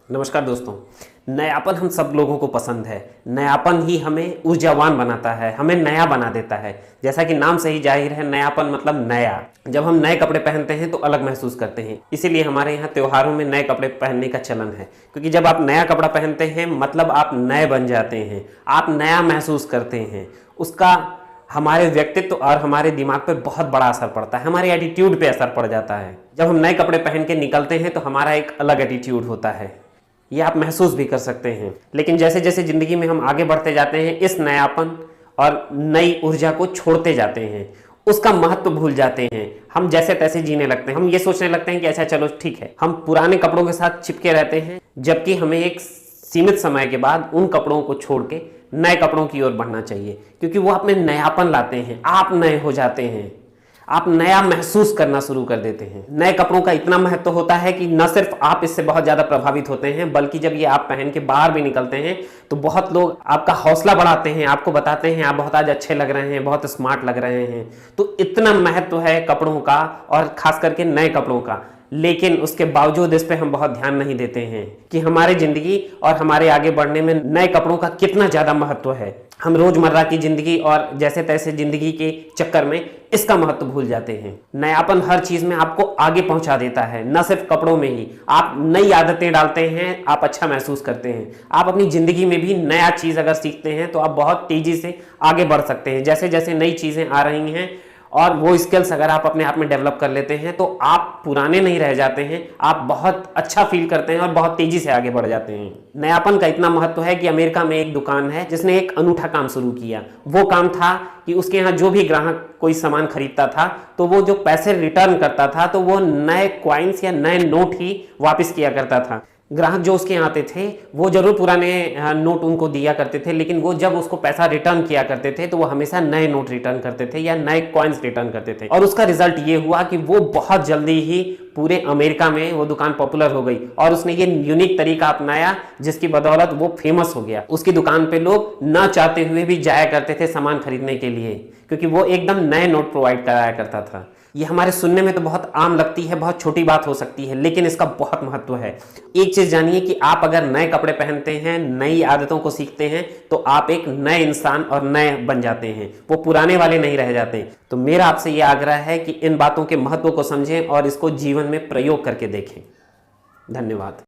नमस्कार दोस्तों। नयापन हम सब लोगों को पसंद है। नयापन ही हमें ऊर्जावान बनाता है, हमें नया बना देता है। जैसा कि नाम से ही जाहिर है, नयापन मतलब नया। जब हम नए कपड़े पहनते हैं तो अलग महसूस करते हैं। इसीलिए हमारे यहाँ त्योहारों में नए कपड़े पहनने का चलन है, क्योंकि जब आप नया कपड़ा पहनते हैं मतलब आप नए बन जाते हैं, आप नया महसूस करते हैं। उसका हमारे व्यक्तित्व और हमारे दिमाग पे बहुत बड़ा असर पड़ता है, हमारे एटीट्यूड पे असर पड़ जाता है। जब हम नए कपड़े पहन के निकलते हैं तो हमारा एक अलग एटीट्यूड होता है, ये आप महसूस भी कर सकते हैं। लेकिन जैसे जैसे ज़िंदगी में हम आगे बढ़ते जाते हैं, इस नयापन और नई ऊर्जा को छोड़ते जाते हैं, उसका महत्व भूल जाते हैं। हम जैसे तैसे जीने लगते हैं, हम ये सोचने लगते हैं कि अच्छा चलो ठीक है, हम पुराने कपड़ों के साथ चिपके रहते हैं, जबकि हमें एक सीमित समय के बाद उन कपड़ों को छोड़ के नए कपड़ों की ओर बढ़ना चाहिए, क्योंकि वो आप में नयापन लाते हैं। आप नए हो जाते हैं, आप नया महसूस करना शुरू कर देते हैं। नए कपड़ों का इतना महत्व होता है कि न सिर्फ आप इससे बहुत ज़्यादा प्रभावित होते हैं, बल्कि जब ये आप पहन के बाहर भी निकलते हैं तो बहुत लोग आपका हौसला बढ़ाते हैं, आपको बताते हैं आप बहुत आज अच्छे लग रहे हैं, बहुत स्मार्ट लग रहे हैं। तो इतना महत्व है कपड़ों का, और खास करके नए कपड़ों का। लेकिन उसके बावजूद इस पे हम बहुत ध्यान नहीं देते हैं कि हमारे ज़िंदगी और हमारे आगे बढ़ने में नए कपड़ों का कितना ज़्यादा महत्व है। हम रोज़मर्रा की ज़िंदगी और जैसे तैसे ज़िंदगी के चक्कर में इसका महत्व भूल जाते हैं। नयापन हर चीज़ में आपको आगे पहुंचा देता है, न सिर्फ कपड़ों में ही। आप नई आदतें डालते हैं, आप अच्छा महसूस करते हैं। आप अपनी ज़िंदगी में भी नया चीज़ अगर सीखते हैं तो आप बहुत तेज़ी से आगे बढ़ सकते हैं। जैसे जैसे नई चीज़ें आ रही हैं और वो स्किल्स अगर आप अपने आप में डेवलप कर लेते हैं तो आप पुराने नहीं रह जाते हैं, आप बहुत अच्छा फील करते हैं और बहुत तेजी से आगे बढ़ जाते हैं। नयापन का इतना महत्व है कि अमेरिका में एक दुकान है जिसने एक अनूठा काम शुरू किया। वो काम था कि उसके यहाँ जो भी ग्राहक कोई सामान खरीदता था तो वो जो पैसे रिटर्न करता था तो वो नए कॉइन्स या नए नोट ही वापस किया करता था। ग्राहक जो उसके यहाँ आते थे वो जरूर पुराने नोट उनको दिया करते थे, लेकिन वो जब उसको पैसा रिटर्न किया करते थे तो वो हमेशा नए नोट रिटर्न करते थे या नए कॉइन्स रिटर्न करते थे। और उसका रिजल्ट ये हुआ कि वो बहुत जल्दी ही पूरे अमेरिका में वो दुकान पॉपुलर हो गई और उसने ये यूनिक तरीका अपनाया जिसकी बदौलत वो फेमस हो गया। उसकी दुकान पे लोग ना चाहते हुए भी जाया करते थे सामान खरीदने के लिए, क्योंकि वो एकदम नए नोट प्रोवाइड कराया करता था। ये हमारे सुनने में तो बहुत आम लगती है, बहुत छोटी बात हो सकती है, लेकिन इसका बहुत महत्व है। एक चीज जानिए कि आप अगर नए कपड़े पहनते हैं, नई आदतों को सीखते हैं तो आप एक नए इंसान और नए बन जाते हैं, वो पुराने वाले नहीं रह जाते। तो मेरा आपसे ये आग्रह है कि इन बातों के महत्व को समझें और इसको जीवन में प्रयोग करके देखें। धन्यवाद।